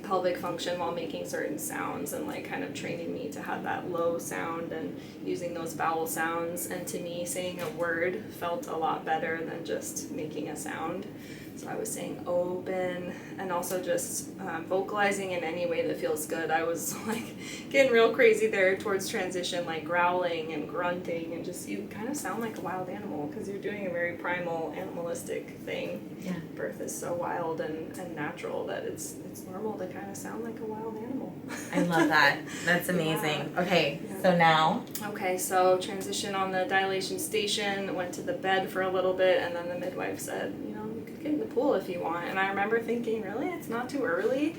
pelvic function while making certain sounds, and like kind of training me to have that low sound and using those vowel sounds. And to me, saying a word felt a lot better than just making a sound. So I was saying open, and also just vocalizing in any way that feels good. I was like getting real crazy there towards transition, like growling and grunting, and just, you kind of sound like a wild animal because you're doing a very primal, animalistic thing. Yeah. Birth is so wild and natural that it's normal to kind of sound like a wild animal. I love that. That's amazing. Yeah. Okay, yeah. So now? Okay, so transition on the dilation station, went to the bed for a little bit, and then the midwife said, you could get in the pool if you want. And I remember thinking, really? It's not too early?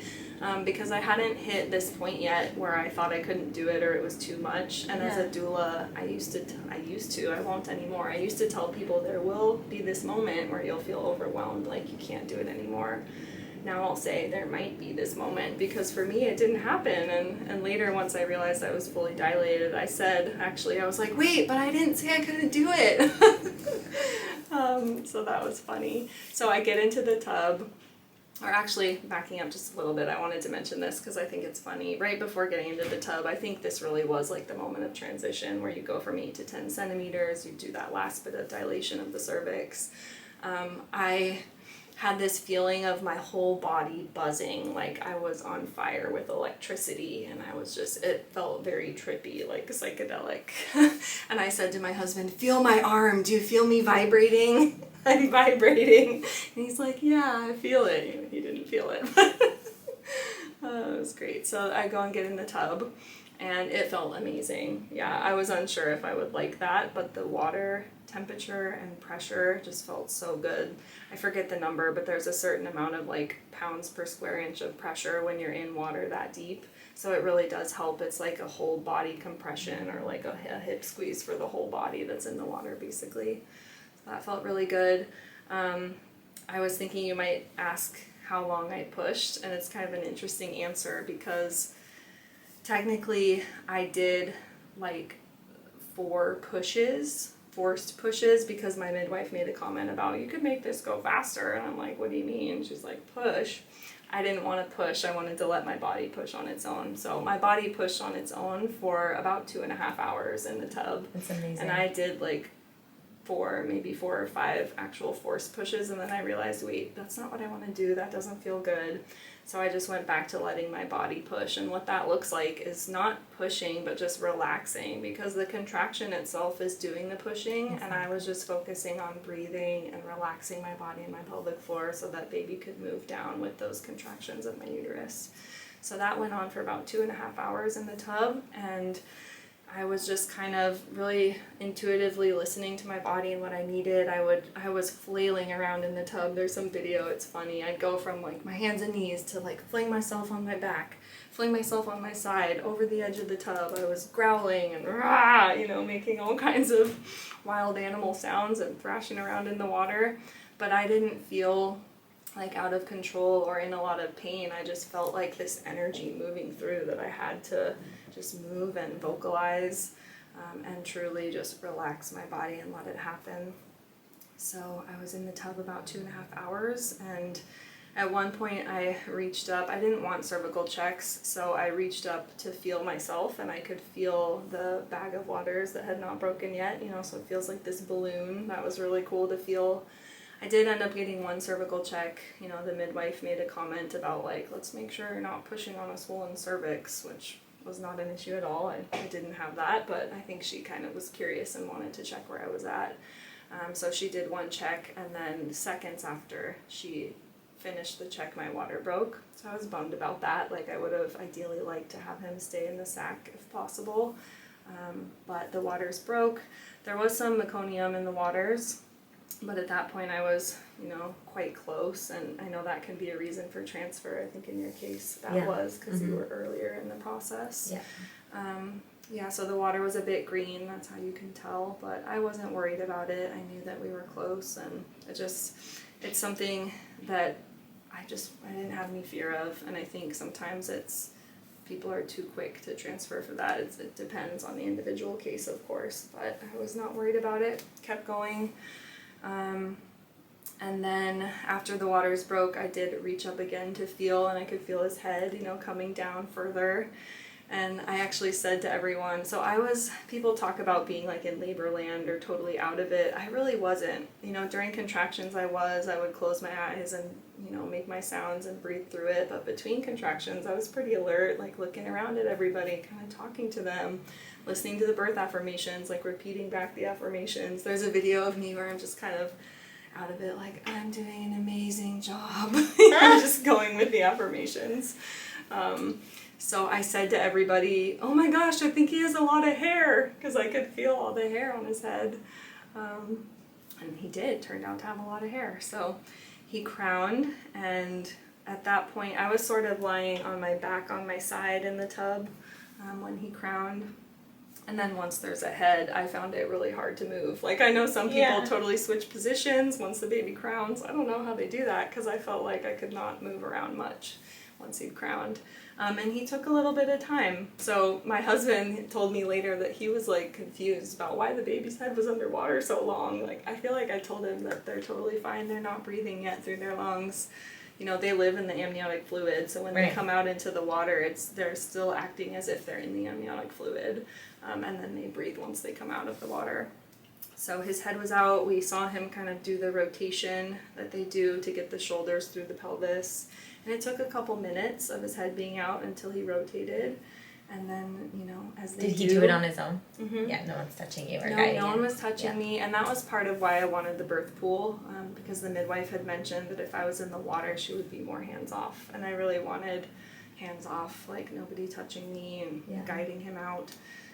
Because I hadn't hit this point yet where I thought I couldn't do it or it was too much. And as a doula, I won't anymore. I used to tell people there will be this moment where you'll feel overwhelmed, like you can't do it anymore. Now I'll say there might be this moment, because for me it didn't happen. And later, once I realized I was fully dilated, I was like, wait, but I didn't say I couldn't do it. So that was funny. So I get into the tub, or actually backing up just a little bit, I wanted to mention this because I think it's funny. Right before getting into the tub, I think this really was like the moment of transition where you go from 8 to 10 centimeters, you do that last bit of dilation of the cervix. I had this feeling of my whole body buzzing, like I was on fire with electricity, and it felt very trippy, like psychedelic. And I said to my husband, feel my arm, do you feel me vibrating? I'm vibrating. And he's like, yeah, I feel it. He didn't feel it. It was great. So I go and get in the tub, and it felt amazing. Yeah, I was unsure if I would like that, but the water temperature and pressure just felt so good. I forget the number, but there's a certain amount of like pounds per square inch of pressure when you're in water that deep. So it really does help. It's like a whole body compression, or like a hip squeeze for the whole body that's in the water, basically. So that felt really good. I was thinking you might ask how long I pushed, and it's kind of an interesting answer because technically I did like 4 forced pushes, because my midwife made a comment about, you could make this go faster, and I'm like, what do you mean? She's like, push. I didn't want to push. I wanted to let my body push on its own. So my body pushed on its own for about 2.5 hours in the tub. That's amazing. And I did like 4 or 5 actual forced pushes, and then I realized, wait, that's not what I want to do. That doesn't feel good. So I just went back to letting my body push, and what that looks like is not pushing, but just relaxing, because the contraction itself is doing the pushing, and I was just focusing on breathing and relaxing my body and my pelvic floor so that baby could move down with those contractions of my uterus. So that went on for about 2.5 hours in the tub, and I was just kind of really intuitively listening to my body and what I needed. I was flailing around in the tub. There's some video, it's funny. I'd go from like my hands and knees to like fling myself on my back, fling myself on my side, over the edge of the tub. I was growling and rah, making all kinds of wild animal sounds and thrashing around in the water. But I didn't feel like out of control or in a lot of pain. I just felt like this energy moving through that I had to just move and vocalize, and truly just relax my body and let it happen. So I was in the tub about 2.5 hours, and at one point I reached up. I didn't want cervical checks, so I reached up to feel myself, and I could feel the bag of waters that had not broken yet, so it feels like this balloon. That was really cool to feel. I did end up getting 1 cervical check. The midwife made a comment about like, let's make sure you're not pushing on a swollen cervix, which was not an issue at all. I didn't have that, but I think she kind of was curious and wanted to check where I was at. So she did 1 check, and then seconds after she finished the check, my water broke. So I was bummed about that. Like, I would have ideally liked to have him stay in the sac if possible. But the waters broke. There was some meconium in the waters, but at that point I was, quite close, and I know that can be a reason for transfer. I think in your case that was because you were earlier in the process. So the water was a bit green, that's how you can tell, but I wasn't worried about it. I knew that we were close, and it's something that I didn't have any fear of, and I think sometimes people are too quick to transfer for that. It depends on the individual case, of course, but I was not worried about it, kept going. And then after the waters broke, I did reach up again to feel, and I could feel his head, coming down further. And I actually said to everyone, people talk about being like in labor land or totally out of it. I really wasn't. During contractions I would close my eyes and, make my sounds and breathe through it. But between contractions, I was pretty alert, like looking around at everybody, kind of talking to them, listening to the birth affirmations, like repeating back the affirmations. There's a video of me where I'm just kind of out of it, like, I'm doing an amazing job. I'm just going with the affirmations. So I said to everybody, oh my gosh, I think he has a lot of hair, because I could feel all the hair on his head. And he turned out to have a lot of hair. So he crowned, and at that point I was sort of lying on my back on my side in the tub when he crowned. And then once there's a head, I found it really hard to move. Like, I know some people totally switch positions once the baby crowns. I don't know how they do that, because I felt like I could not move around much once he'd crowned. And he took a little bit of time. So my husband told me later that he was like confused about why the baby's head was underwater so long. Like, I feel like I told him that they're totally fine. They're not breathing yet through their lungs. They live in the amniotic fluid, so when they come out into the water, they're still acting as if they're in the amniotic fluid, and then they breathe once they come out of the water. So his head was out. We saw him kind of do the rotation that they do to get the shoulders through the pelvis, and it took a couple minutes of his head being out until he rotated. And then, as they Did he do it on his own? Mm-hmm. Yeah, no one's touching you or guiding you. No one was touching me, and that was part of why I wanted the birth pool, because the midwife had mentioned that if I was in the water, she would be more hands-off, and I really wanted hands off, like nobody touching me and guiding him out.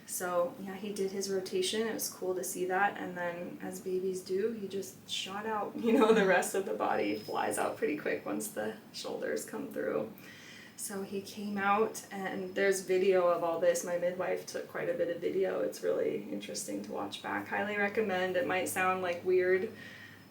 So yeah, he did his rotation. It was cool to see that. And then as babies do, he just shot out, the rest of the body flies out pretty quick once the shoulders come through. So he came out, and there's video of all this. My midwife took quite a bit of video. It's really interesting to watch back. Highly recommend. It might sound like weird,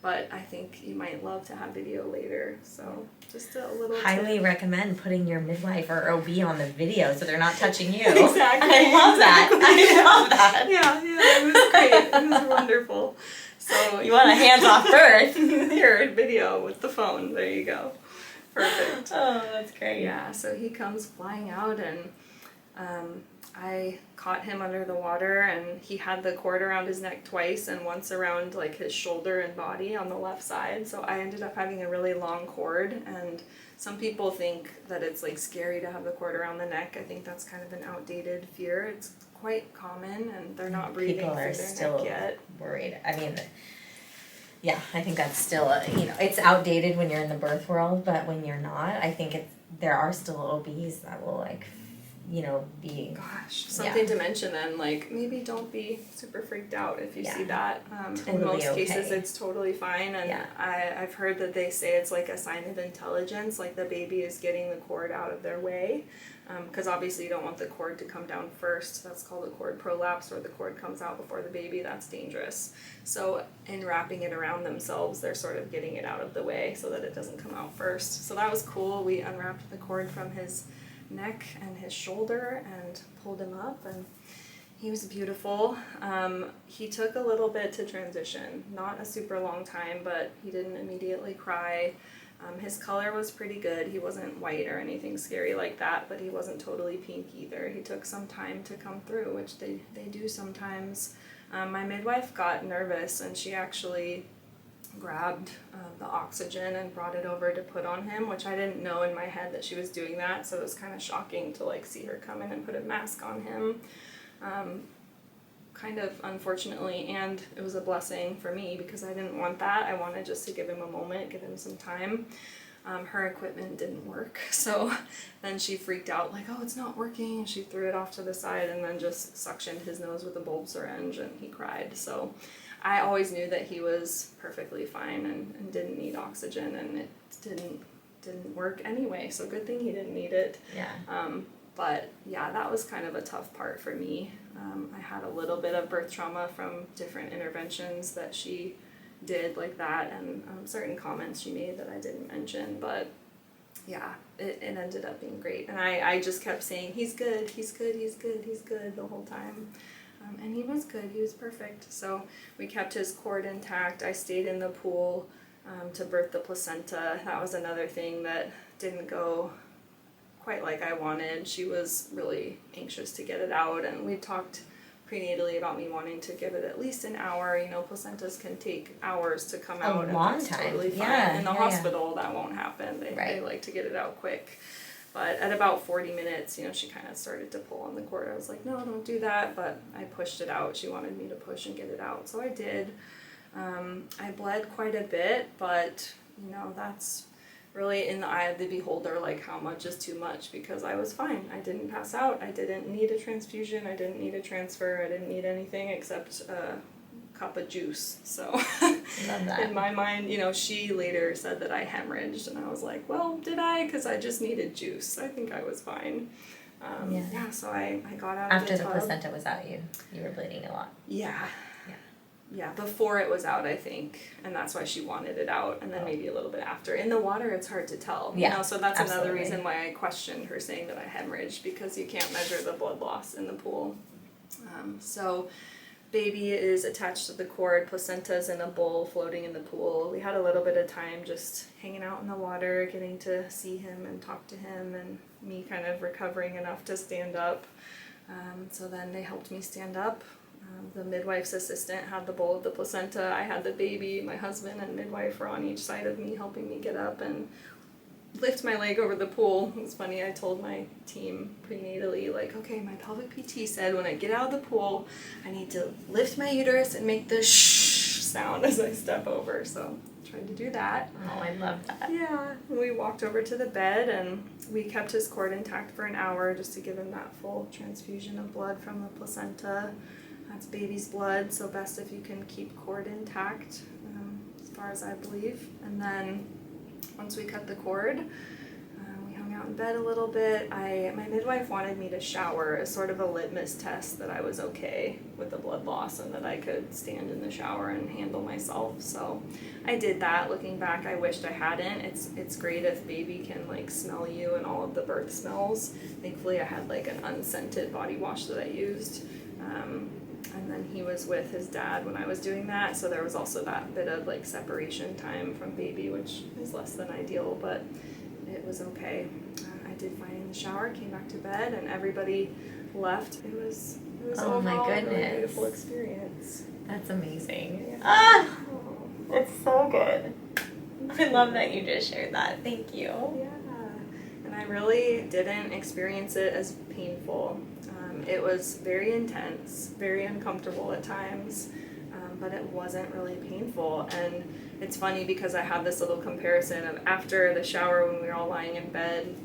but I think you might love to have video later. So just a little highly recommend putting your midwife or OB on the video so they're not touching you. Exactly. I love that. I love that. Yeah, it was great. It was wonderful. So you want a hands-off birth? Here, video with the phone. There you go. Perfect. Oh, that's great. Yeah, so he comes flying out, and I caught him under the water, and he had the cord around his neck twice and once around like his shoulder and body on the left side. So I ended up having a really long cord, and some people think that it's like scary to have the cord around the neck. I think that's kind of an outdated fear. It's quite common, and they're not breathing People are through their still neck yet. Worried. I mean, yeah, I think that's still it's outdated when you're in the birth world, but when you're not, I think there are still OBs that will be. Gosh, something to mention then, like maybe don't be super freaked out if you see that. Totally in most okay. cases it's totally fine, and I've heard that they say it's like a sign of intelligence, like the baby is getting the cord out of their way, because obviously you don't want the cord to come down first. That's called a cord prolapse, where the cord comes out before the baby. That's dangerous. So in wrapping it around themselves, they're sort of getting it out of the way so that it doesn't come out first. So that was cool. We unwrapped the cord from his neck and his shoulder and pulled him up, and he was beautiful. He took a little bit to transition, not a super long time, but he didn't immediately cry. His color was pretty good. He wasn't white or anything scary like that, but he wasn't totally pink either. He took some time to come through, which they do sometimes. My midwife got nervous, and she actually grabbed the oxygen and brought it over to put on him, which I didn't know in my head that she was doing that, so it was kind of shocking to see her come in and put a mask on him. Kind of unfortunately, and it was a blessing for me because I didn't want that. I wanted just to give him a moment, give him some time. Her equipment didn't work, so then she freaked out like, oh, it's not working, and she threw it off to the side and then just suctioned his nose with a bulb syringe, and he cried. So I always knew that he was perfectly fine and didn't need oxygen, and it didn't work anyway, so good thing he didn't need it. Yeah. But yeah, that was kind of a tough part for me. I had a little bit of birth trauma from different interventions that she did like that, and certain comments she made that I didn't mention, but yeah, it ended up being great. And I just kept saying, he's good, he's good, he's good, he's good the whole time. And he was good, he was perfect. So we kept his cord intact. I stayed in the pool to birth the placenta. That was another thing that didn't go quite like I wanted. She was really anxious to get it out, and we talked prenatally about me wanting to give it at least an hour. Placentas can take hours to come out, and that's totally fine. Yeah, in the hospital, that won't happen. They like to get it out quick. But at about 40 minutes, she kind of started to pull on the cord. I was like, no, don't do that. But I pushed it out. She wanted me to push and get it out. So I did. I bled quite a bit, but, that's really in the eye of the beholder, like how much is too much, because I was fine. I didn't pass out. I didn't need a transfusion. I didn't need a transfer. I didn't need anything except a cup of juice. So Love that. In my mind, she later said that I hemorrhaged, and I was like, well, did I? Because I just needed juice. I think I was fine. So I got out after of the tub. The placenta was out, you were bleeding a lot. Yeah, before it was out, I think, and that's why she wanted it out, and then maybe a little bit after. In the water, it's hard to tell. So that's another reason why I questioned her saying that I hemorrhaged, because you can't measure the blood loss in the pool. So baby is attached to the cord, placenta's in a bowl floating in the pool. We had a little bit of time just hanging out in the water, getting to see him and talk to him, and me kind of recovering enough to stand up. So then they helped me stand up. The midwife's assistant had the bowl of the placenta. I had the baby. My husband and midwife were on each side of me, helping me get up and lift my leg over the pool. It was funny, I told my team prenatally, okay, my pelvic PT said when I get out of the pool, I need to lift my uterus and make the shh sound as I step over. So tried to do that. Oh, I love that. Yeah. We walked over to the bed and we kept his cord intact for an hour just to give him that full transfusion of blood from the placenta. That's baby's blood, so best if you can keep cord intact, as far as I believe. And then once we cut the cord, we hung out in bed a little bit. My midwife wanted me to shower as sort of a litmus test that I was okay with the blood loss and that I could stand in the shower and handle myself. So I did that. Looking back, I wished I hadn't. It's great if baby can like smell you and all of the birth smells. Thankfully, I had like an unscented body wash that I used. And then he was with his dad when I was doing that, so there was also that bit of like separation time from baby, which is less than ideal, but it was okay. I did fine in the shower, came back to bed, and everybody left. It was Oh my overall a goodness. really beautiful experience. That's amazing. Yeah. Ah, Oh, it's so good. I love that you just shared that. Thank you. yeah. And I really didn't experience it as painful. It was very intense, very uncomfortable at times, but it wasn't really painful. And it's funny because I have this little comparison of after the shower when we were all lying in bed,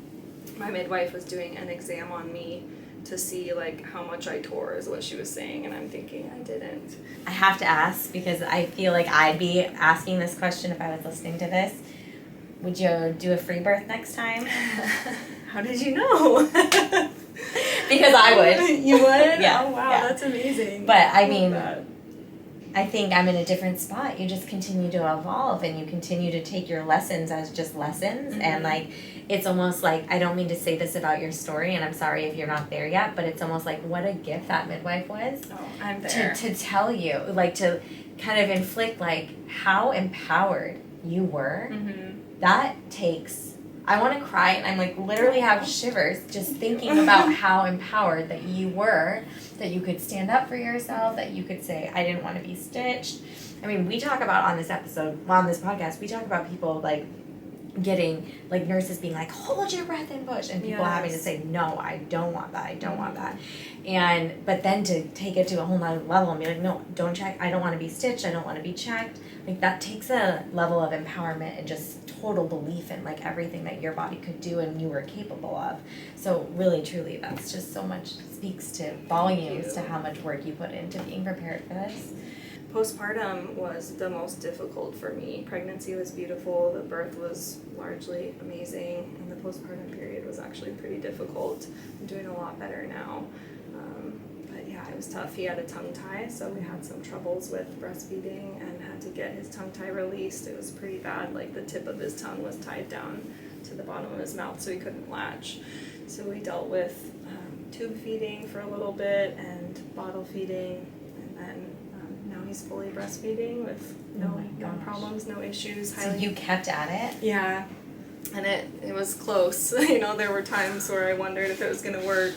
my midwife was doing an exam on me to see like how much I tore is what she was saying, and I'm thinking I didn't. I have to ask because I feel like I'd be asking this question if I was listening to this. Would you do a free birth next time? How did you know? Because I would. You would? Yeah. Oh wow, yeah. That's amazing. But I love mean, that. I think I'm in a different spot. You just continue to evolve and you continue to take your lessons as just lessons. Mm-hmm. And like, it's almost like, I don't mean to say this about your story, and I'm sorry if you're not there yet, but it's almost like what a gift that midwife was. Oh, I'm there. To tell you, like to kind of inflict like how empowered you were. Mm-hmm. That takes, I want to cry, and I'm like literally have shivers just thinking about how empowered that you were, that you could stand up for yourself, that you could say, I didn't want to be stitched. I mean, we talk about on this podcast, we talk about people like getting, like nurses being like, hold your breath and push, and people having to say, no, I don't want that, I don't want that. But then to take it to a whole nother level and be like, no, don't check, I don't want to be stitched, I don't want to be checked. Like that takes a level of empowerment and just total belief in like everything that your body could do and you were capable of. So really, truly, that's just so much, speaks to volumes to how much work you put into being prepared for this. Postpartum was the most difficult for me. Pregnancy was beautiful, the birth was largely amazing, and the postpartum period was actually pretty difficult. I'm doing a lot better now. But yeah, it was tough. He had a tongue tie, so we had some troubles with breastfeeding and had to get his tongue tie released. It was pretty bad, like the tip of his tongue was tied down to the bottom of his mouth so he couldn't latch. So we dealt with tube feeding for a little bit and bottle feeding, and then now he's fully breastfeeding with no problems, no issues. So you kept at it? Yeah, and it was close. You know, there were times where I wondered if it was going to work,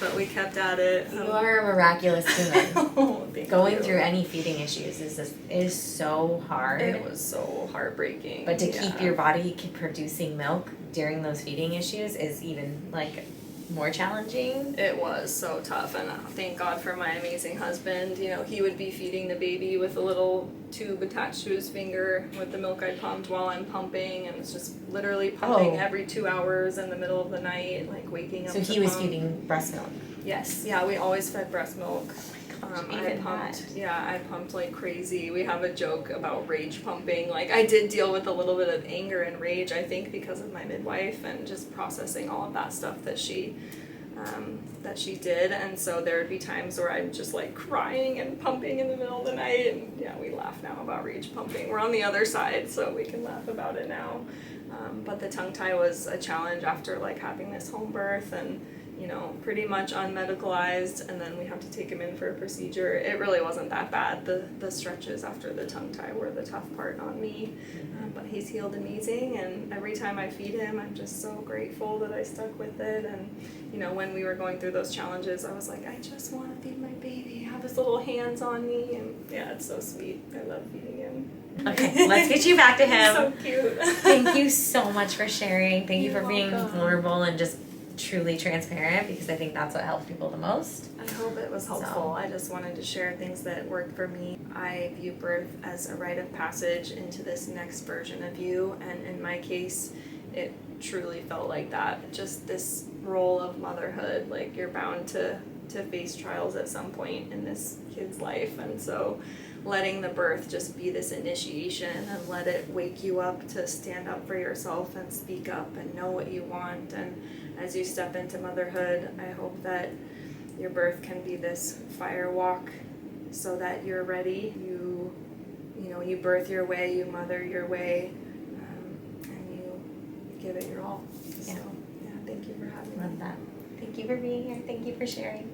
but we kept at it. You are a miraculous human. Oh, Going through any feeding issues is so hard. It was so heartbreaking. But to keep your body producing milk during those feeding issues is even like more challenging. It was so tough, and thank God for my amazing husband. You know, he would be feeding the baby with a little tube attached to his finger with the milk I pumped while I'm pumping, and it's just literally pumping every 2 hours in the middle of the night, like waking up. So he was feeding breast milk? Yes, yeah, we always fed breast milk. I pumped like crazy. We have a joke about rage pumping. Like, I did deal with a little bit of anger and rage, I think, because of my midwife and just processing all of that stuff that she did. And so there would be times where I'm just like crying and pumping in the middle of the night. And yeah, we laugh now about rage pumping. We're on the other side, so we can laugh about it now. But the tongue tie was a challenge after like having this home birth and, you know, pretty much unmedicalized, and then we had to take him in for a procedure. It really wasn't that bad. The stretches after the tongue tie were the tough part on me, but he's healed amazing, and every time I feed him, I'm just so grateful that I stuck with it. And, you know, when we were going through those challenges, I was like, I just want to feed my baby, have his little hands on me, and yeah, it's so sweet. I love feeding him. Okay, let's get you back to him. So cute. Thank you so much for sharing. Thank you for being welcome. vulnerable and just truly transparent, because I think that's what helps people the most. I hope it was helpful. I just wanted to share things that worked for me. I view birth as a rite of passage into this next version of you, and in my case, it truly felt like that. Just this role of motherhood, like you're bound to face trials at some point in this kid's life, and so letting the birth just be this initiation and let it wake you up to stand up for yourself and speak up and know what you want. And as you step into motherhood, I hope that your birth can be this fire walk so that you're ready. You birth your way, you mother your way, and you give it your all. Yeah. So, yeah, thank you for having me. Love that. Thank you for being here. Thank you for sharing.